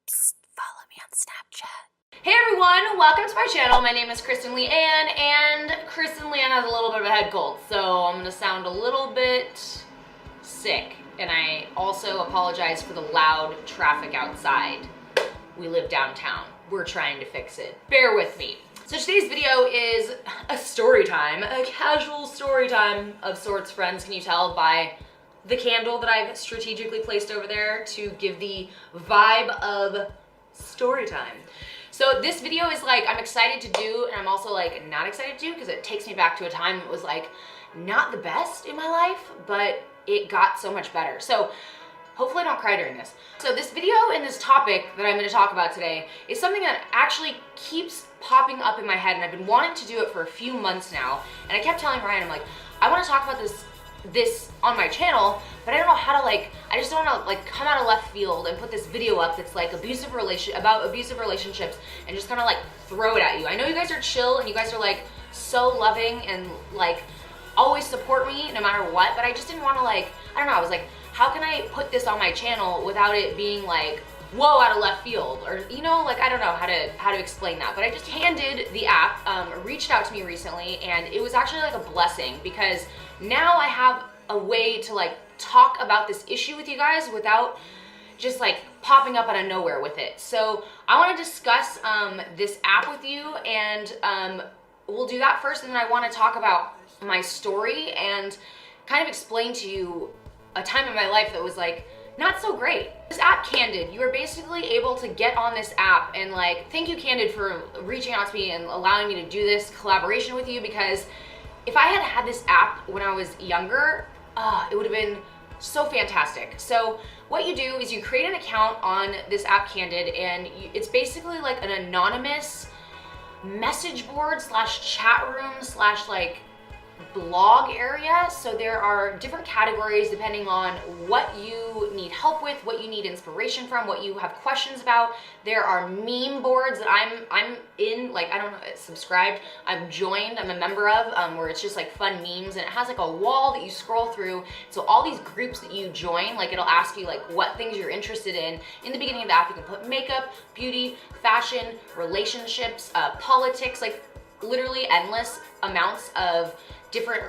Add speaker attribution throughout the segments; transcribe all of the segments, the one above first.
Speaker 1: Psst, follow me on Snapchat.
Speaker 2: Hey everyone, welcome to my channel. My name is KristenLeanne, and KristenLeanne has a little bit of a head cold, so I'm gonna sound a little bit sick. And I also apologize for the loud traffic outside. We live downtown. We're trying to fix it. Bear with me. So today's video is a story time, a casual story time of sorts, friends. Can you tell by the candle that I've strategically placed over there to give the vibe of story time? So this video is like, I'm excited to do, and I'm also like not excited to do because it takes me back to a time that was like not the best in my life, but it got so much better. So hopefully I don't cry during this. So this video and this topic that I'm gonna talk about today is something that actually keeps popping up in my head, and I've been wanting to do it for a few months now. And I kept telling Ryan, I'm like, I wanna talk about this on my channel, but I don't know how to I just don't want to come out of left field and put this video up that's like about abusive relationships and just kind of like throw it at you. I know you guys are chill and you guys are like so loving and like always support me no matter what, but I just didn't want to I don't know, I was like, how can I put this on my channel without it being like, whoa, out of left field, or I don't know how to explain that. But I just handed the app, reached out to me recently, and it was actually like a blessing because now I have a way to talk about this issue with you guys without just popping up out of nowhere with it. So I want to discuss this app with you, and we'll do that first, and then I want to talk about my story and kind of explain to you a time in my life that was not so great. This app, Candid, you are basically able to get on this app and thank you, Candid, for reaching out to me and allowing me to do this collaboration with you, because if I had had this app when I was younger, it would have been so fantastic. So what you do is you create an account on this app, Candid, and it's basically like an anonymous message board slash chat room slash blog area. So there are different categories depending on what you need help with, what you need inspiration from, what you have questions about. There are meme boards that I'm in, I don't know, subscribed, I'm joined, I'm a member of, where it's just fun memes, and it has a wall that you scroll through. So all these groups that you join, it'll ask you what things you're interested in. In the beginning of the app, you can put makeup, beauty, fashion, relationships, politics, literally endless amounts of different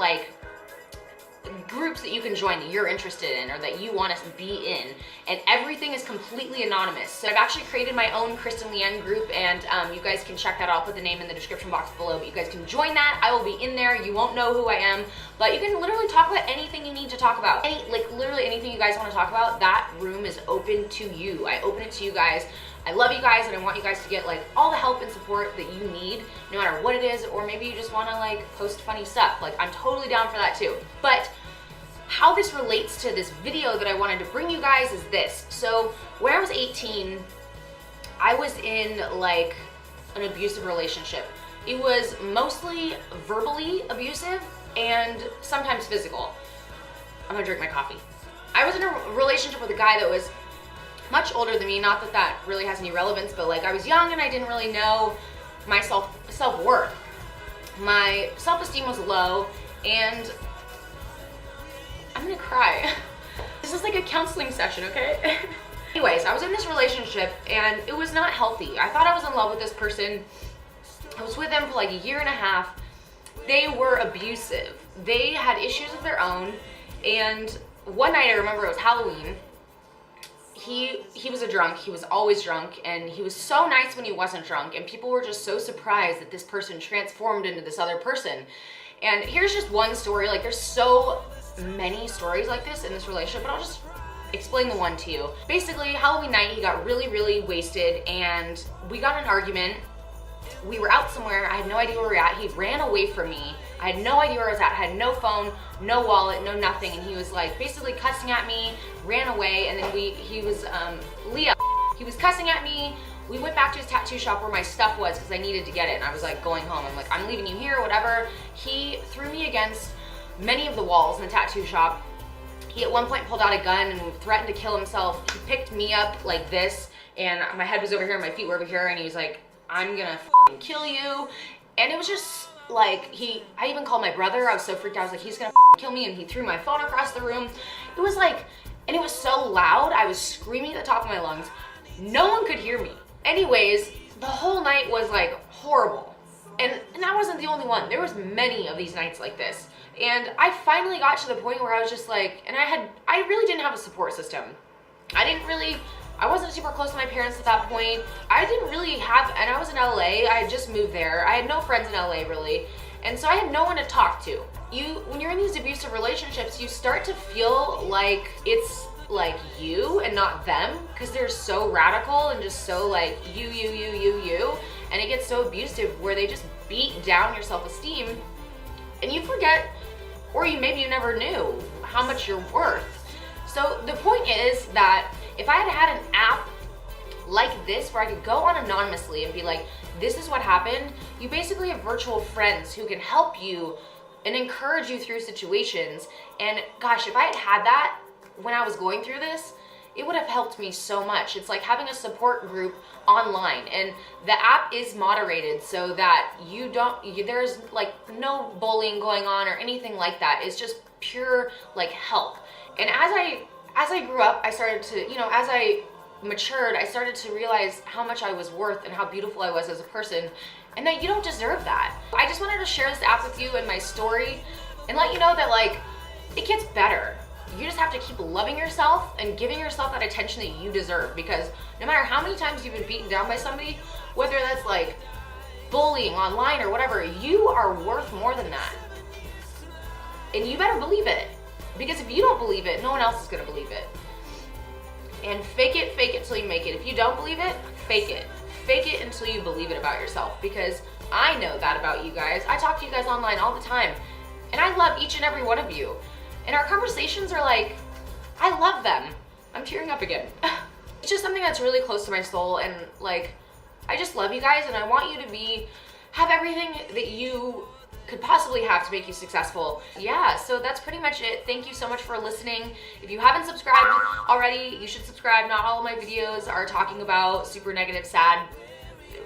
Speaker 2: groups that you can join that you're interested in or that you want to be in, and everything is completely anonymous. So I've actually created my own KristenLeanne group, and you guys can check that out. I'll put the name in the description box below, but you guys can join that. I will be in there. You won't know who I am, but you can literally talk about anything you need to talk about. Literally anything you guys want to talk about, that room is open to you. I open it to you guys. I love you guys, and I want you guys to get all the help and support that you need, no matter what it is, or maybe you just want to post funny stuff. I'm totally down for that too. But how this relates to this video that I wanted to bring you guys is this. So when I was 18, I was in an abusive relationship. It was mostly verbally abusive and sometimes physical. I'm gonna drink my coffee. I was in a relationship with a guy that was much older than me. Not that that really has any relevance, but I was young and I didn't really know my self-worth. My self-esteem was low, and I'm gonna cry. This is a counseling session, okay? Anyways, I was in this relationship and it was not healthy. I thought I was in love with this person. I was with them for a year and a half. They were abusive. They had issues of their own, and one night, I remember it was Halloween, he was a drunk. He was always drunk, and he was so nice when he wasn't drunk, and people were just so surprised that this person transformed into this other person. And here's just one story. There's so many stories like this in this relationship, but I'll just explain the one to you. Basically, Halloween night, he got really, really wasted, and we got in an argument. We were out somewhere. I had no idea where we were at. He ran away from me. I had no idea where I was at. I had no phone, no wallet, no nothing. And he was basically cussing at me, ran away. And then he was cussing at me. We went back to his tattoo shop where my stuff was because I needed to get it. And I was going home. I'm I'm leaving you here, whatever. He threw me against many of the walls in the tattoo shop. He at one point pulled out a gun and threatened to kill himself. He picked me up like this, and my head was over here and my feet were over here, and he was I'm gonna kill you. And it was just I even called my brother. I was so freaked out. I was he's gonna kill me, and he threw my phone across the room. It was and it was so loud. I was screaming at the top of my lungs. No one could hear me. Anyways, the whole night was like horrible. And that wasn't the only one. There was many of these nights like this. And I finally got to the point where I was just like, and I really didn't have a support system. I wasn't super close to my parents at that point. I didn't really have, and I was in LA, I had just moved there. I had no friends in LA really. And so I had no one to talk to. When you're in these abusive relationships, you start to feel like it's like you and not them, because they're so radical and just so like you. And it gets so abusive where they just beat down your self-esteem and you forget, or maybe you never knew how much you're worth. So the point is that if I had an app like this where I could go on anonymously and be like, this is what happened, you basically have virtual friends who can help you and encourage you through situations. And gosh, if I had that when I was going through this, it would have helped me so much. It's like having a support group online, and the app is moderated so that there's like no bullying going on or anything like that. It's just pure like help. And as I grew up, I started to, as I matured, I started to realize how much I was worth and how beautiful I was as a person, and that you don't deserve that. I just wanted to share this app with you and my story and let you know that like it gets better. You just have to keep loving yourself and giving yourself that attention that you deserve, because no matter how many times you've been beaten down by somebody, whether that's like bullying online or whatever, you are worth more than that. And you better believe it, because if you don't believe it, no one else is gonna believe it. And fake it till you make it. If you don't believe it, fake it. Fake it until you believe it about yourself, because I know that about you guys. I talk to you guys online all the time, and I love each and every one of you. And our conversations are like, I love them. I'm tearing up again. It's just something that's really close to my soul, and like, I just love you guys, and I want you to have everything that you could possibly have to make you successful. Yeah, so that's pretty much it. Thank you so much for listening. If you haven't subscribed already, you should subscribe. Not all of my videos are talking about super negative, sad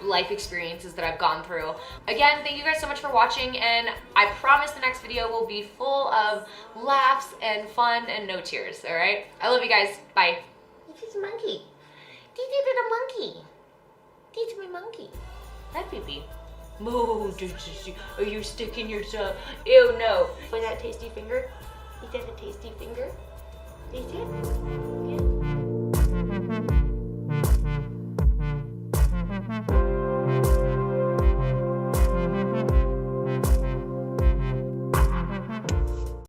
Speaker 2: life experiences that I've gone through. Again, thank you guys so much for watching, and I promise the next video will be full of laughs and fun and no tears, all right? I love you guys. Bye. This is a monkey. This is a monkey. This is my monkey. Hi, baby. Moo, are you sticking yourself? Ew, no. Was that a tasty finger? Is that a tasty finger? Is it? Yeah.